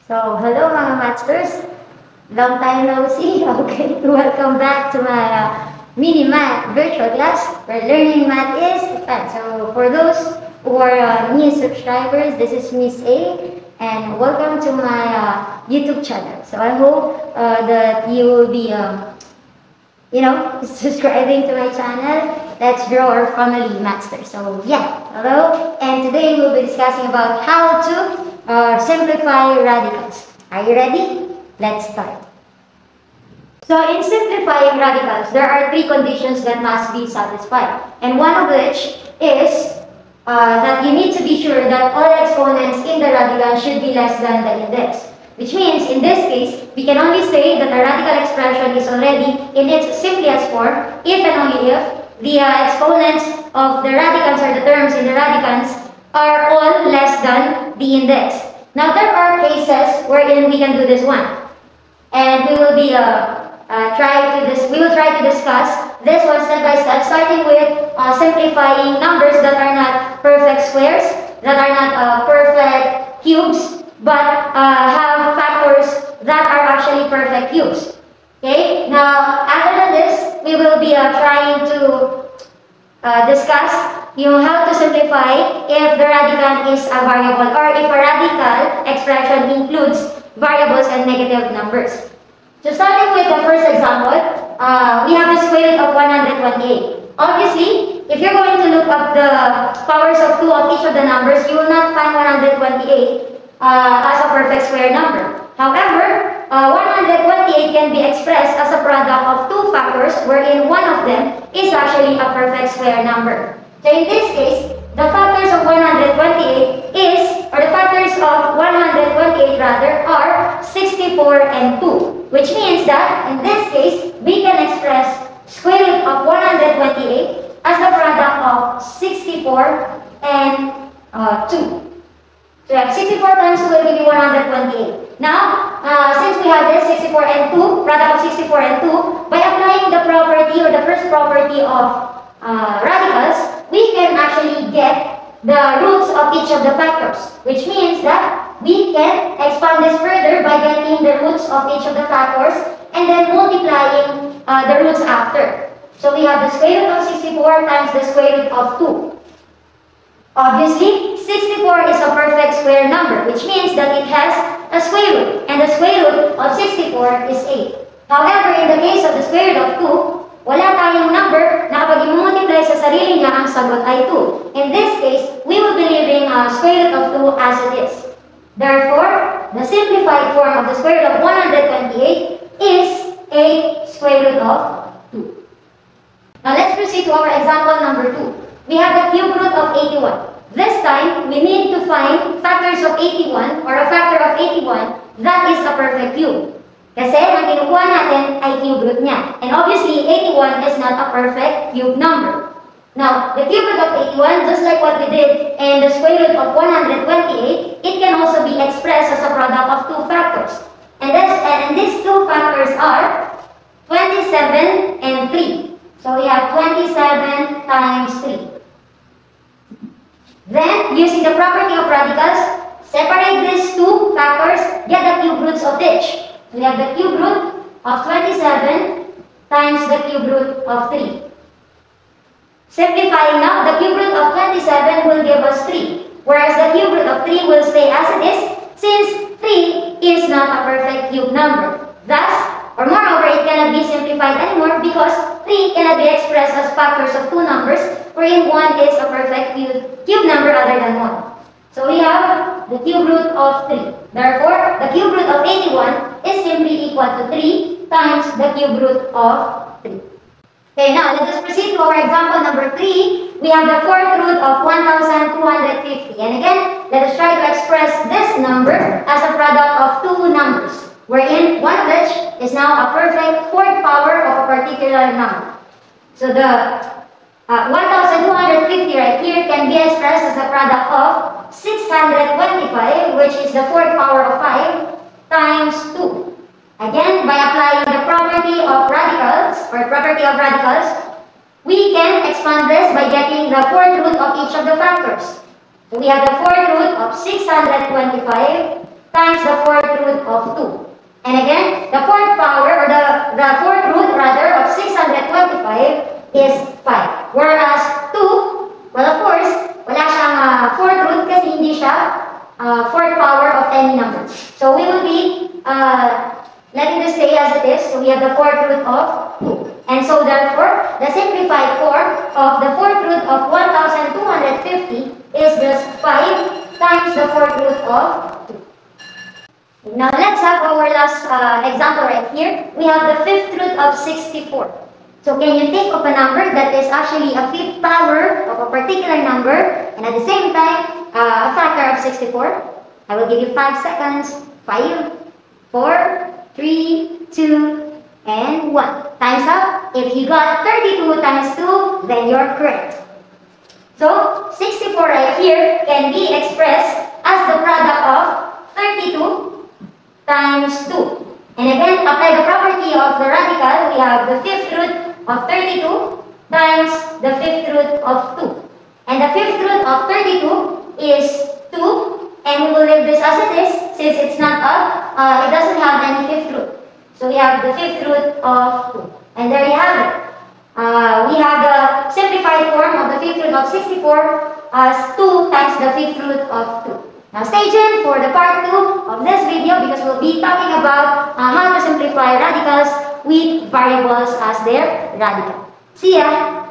Hello mga Mathsters. Long time no see. Okay, welcome back to my mini math virtual class where learning math is fun. So, for those who are new subscribers, this is Miss A, and welcome to my YouTube channel. So, I hope that you will be, subscribing to my channel. Let's grow our family, Mathsters. So, yeah, hello, and today we'll be discussing about how to simplify radicals. Are you ready? Let's start. So in simplifying radicals, there are three conditions that must be satisfied. And one of which is that you need to be sure that all exponents in the radical should be less than the index. Which means, in this case, we can only say that a radical expression is already in its simplest form if and only if the exponents of the radicals or the terms in the radicals are all less than the index. Now there are cases wherein we can do this one, and we will be try to discuss this one step by step, starting with simplifying numbers that are not perfect squares, that are not perfect cubes, but have factors that are actually perfect cubes. Okay. Now other than this, we will be trying to discuss how to simplify if the radicand is a variable, or if a radical expression includes variables and negative numbers. So starting with the first example, we have the square root of 128. Obviously, if you're going to look up the powers of 2 of each of the numbers, you will not find 128 as a perfect square number. However, 128 can be expressed as a product of two factors wherein one of them is actually a perfect square number. So in this case, the factors of 128 are 64 and 2. Which means that in this case, we can express square root of 128 as the product of 64 and 2. So we have 64 times 2 will give you 128. Now, since we have this 64 and 2, product of 64 and 2, by applying the property or the first property of radicals, we can actually get the roots of each of the factors. Which means that we can expand this further by getting the roots of each of the factors and then multiplying the roots after. So we have the square root of 64 times the square root of 2. Obviously, 64 is a perfect square number, which means that it has a square root, and the square root of 64 is 8. However, in the case of the square root of 2, wala tayong number na kapag i-multiply sa sarili niya, ang sagot ay 2. In this case, we will be leaving square root of 2 as it is. Therefore, the simplified form of the square root of 128 is 8 square root of 2. Now, let's proceed to our example number 2. We have the cube root of 81. This time, we need to find factors of 81 or a factor of 81 that is a perfect cube. Kasi ang kinukuha natin ay cube root niya. And obviously, 81 is not a perfect cube number. Now, the cube root of 81, just like what we did in the square root of 128, it can also be expressed as a product of two factors. And these two factors are 27 and 3. So we have 27 times 3. Then, using the property of radicals, separate these two factors, get the cube roots of each. So we have the cube root of 27 times the cube root of 3. Simplifying now, the cube root of 27 will give us 3, whereas the cube root of 3 will stay as it is, since 3 is not a perfect cube number. Thus, or moreover, it cannot be simplified anymore because 3 cannot be expressed as factors of two numbers, wherein 1 is a perfect cube number other than 1. So we have the cube root of 3. Therefore, the cube root of 81 is simply equal to 3 times the cube root of 3. Okay, now let us proceed to our example number 3. We have the fourth root of 1250. And again, let us try to express this number as a product of two numbers, wherein one of which is now a perfect fourth power of a particular number. So the 1250 right here can be expressed as a product of 625, which is the fourth power of 5, times 2. Again, by applying the property of radicals, we can expand this by getting the fourth root of each of the factors. So we have the fourth root of 625 times the fourth root of 2. And again, the fourth power, or the fourth root rather, of 625 is 5. Whereas 2, well of course, wala siyang fourth root kasi hindi siya fourth power of any number. So we will be letting this stay as it is. So we have the fourth root of 2. And so therefore, the simplified form of the fourth root of 1250 is just 5 times the fourth root of 2. Now let's have our last example right here. We have the fifth root of 64. So can you think of a number that is actually a fifth power of a particular number and at the same time a factor of 64? I will give you 5 seconds. 5, 4, 3, 2, and 1. Time's up. If you got 32 times 2, then you're correct. So 64 right here can be expressed as the product of 32 times 2. And again, apply the property of the radical. We have the fifth root of 32 times the fifth root of 2. And the fifth root of 32 is 2. And we will leave this as it is since it's not up. It doesn't have any fifth root. So we have the fifth root of 2. And there you have it. We have the simplified form of the fifth root of 64 as 2 times the fifth root of 2. Now stay tuned for the part 2 of this video because we'll be talking about how to simplify radicals with variables as their radical. See ya!